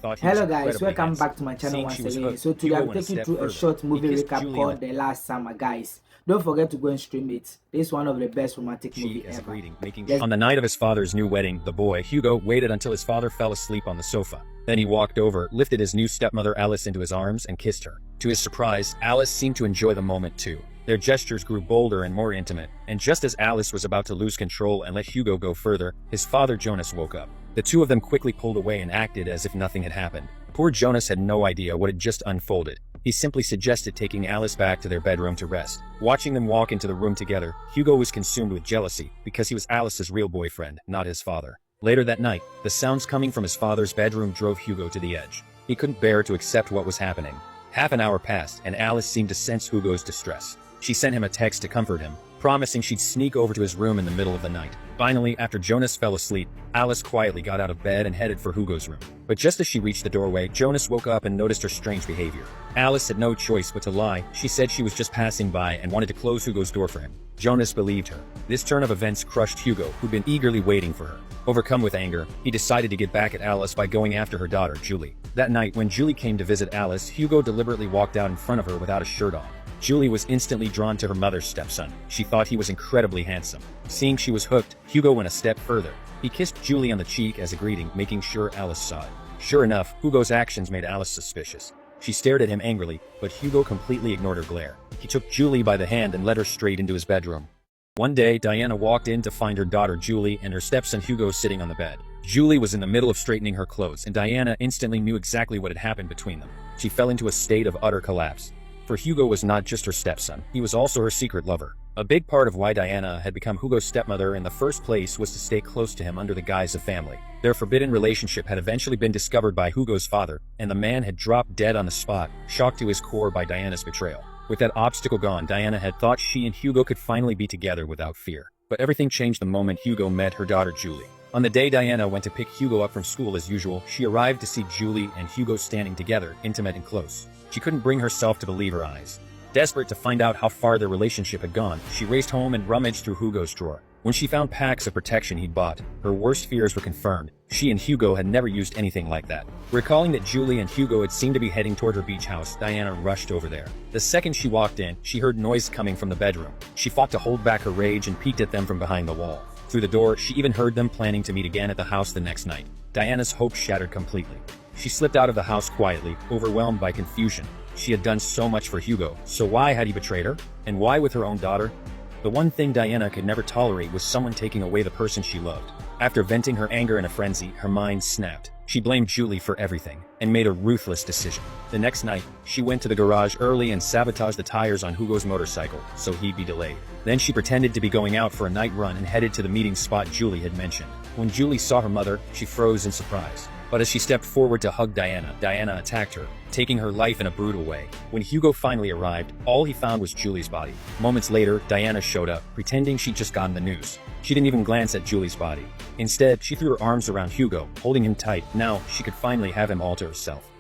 thought he was Hello guys, incredibly welcome handsome. back to my channel Seeing she once was again. hooked, So today Hugo I'm went a taking you step through a further. short He movie kissed recap Julie on called The Last Summer, guys. Don't forget to go and stream it. This is one of the best romantic the movie cheek as a ever. greeting, making Let's On the night of his father's new wedding, the boy, Hugo, waited until his father fell asleep on the sofa. Then he walked over, lifted his new stepmother Alice into his arms and kissed her. To his surprise, Alice seemed to enjoy the moment too. Their gestures grew bolder and more intimate, and just as Alice was about to lose control and let Hugo go further, his father Jonas woke up. The two of them quickly pulled away and acted as if nothing had happened. Poor Jonas had no idea what had just unfolded. He simply suggested taking Alice back to their bedroom to rest. Watching them walk into the room together, Hugo was consumed with jealousy because he was Alice's real boyfriend, not his father. Later that night, the sounds coming from his father's bedroom drove Hugo to the edge. He couldn't bear to accept what was happening. Half an hour passed, and Alice seemed to sense Hugo's distress. She sent him a text to comfort him, promising she'd sneak over to his room in the middle of the night. Finally, after Jonas fell asleep, Alice quietly got out of bed and headed for Hugo's room. But just as she reached the doorway, Jonas woke up and noticed her strange behavior. Alice had no choice but to lie. She said she was just passing by and wanted to close Hugo's door for him. Jonas believed her. This turn of events crushed Hugo, who'd been eagerly waiting for her. Overcome with anger, he decided to get back at Alice by going after her daughter, Julie. That night, when Julie came to visit Alice, Hugo deliberately walked out in front of her without a shirt on. Julie was instantly drawn to her mother's stepson. She thought he was incredibly handsome. Seeing she was hooked, Hugo went a step further. He kissed Julie on the cheek as a greeting, making sure Alice saw it. Sure enough, Hugo's actions made Alice suspicious. She stared at him angrily, but Hugo completely ignored her glare. He took Julie by the hand and led her straight into his bedroom. One day, Diana walked in to find her daughter Julie and her stepson Hugo sitting on the bed. Julie was in the middle of straightening her clothes, and Diana instantly knew exactly what had happened between them. She fell into a state of utter collapse. For Hugo was not just her stepson, he was also her secret lover. A big part of why Diana had become Hugo's stepmother in the first place was to stay close to him under the guise of family. Their forbidden relationship had eventually been discovered by Hugo's father, and the man had dropped dead on the spot, shocked to his core by Diana's betrayal. With that obstacle gone, Diana had thought she and Hugo could finally be together without fear. But everything changed the moment Hugo met her daughter Julie. On the day Diana went to pick Hugo up from school as usual, she arrived to see Julie and Hugo standing together, intimate and close. She couldn't bring herself to believe her eyes. Desperate to find out how far their relationship had gone, she raced home and rummaged through Hugo's drawer. When she found packs of protection he'd bought, her worst fears were confirmed. She and Hugo had never used anything like that. Recalling that Julie and Hugo had seemed to be heading toward her beach house, Diana rushed over there. The second she walked in, she heard noise coming from the bedroom. She fought to hold back her rage and peeked at them from behind the wall. Through the door, she even heard them planning to meet again at the house the next night. Diana's hope shattered completely. She slipped out of the house quietly, overwhelmed by confusion. She had done so much for Hugo, so why had he betrayed her? And why with her own daughter? The one thing Diana could never tolerate was someone taking away the person she loved. After venting her anger in a frenzy, her mind snapped. She blamed Julie for everything, and made a ruthless decision. The next night, she went to the garage early and sabotaged the tires on Hugo's motorcycle, so he'd be delayed. Then she pretended to be going out for a night run and headed to the meeting spot Julie had mentioned. When Julie saw her mother, she froze in surprise. But as she stepped forward to hug Diana, Diana attacked her, taking her life in a brutal way. When Hugo finally arrived, all he found was Julie's body. Moments later, Diana showed up, pretending she'd just gotten the news. She didn't even glance at Julie's body. Instead, she threw her arms around Hugo, holding him tight. Now, she could finally have him all to herself.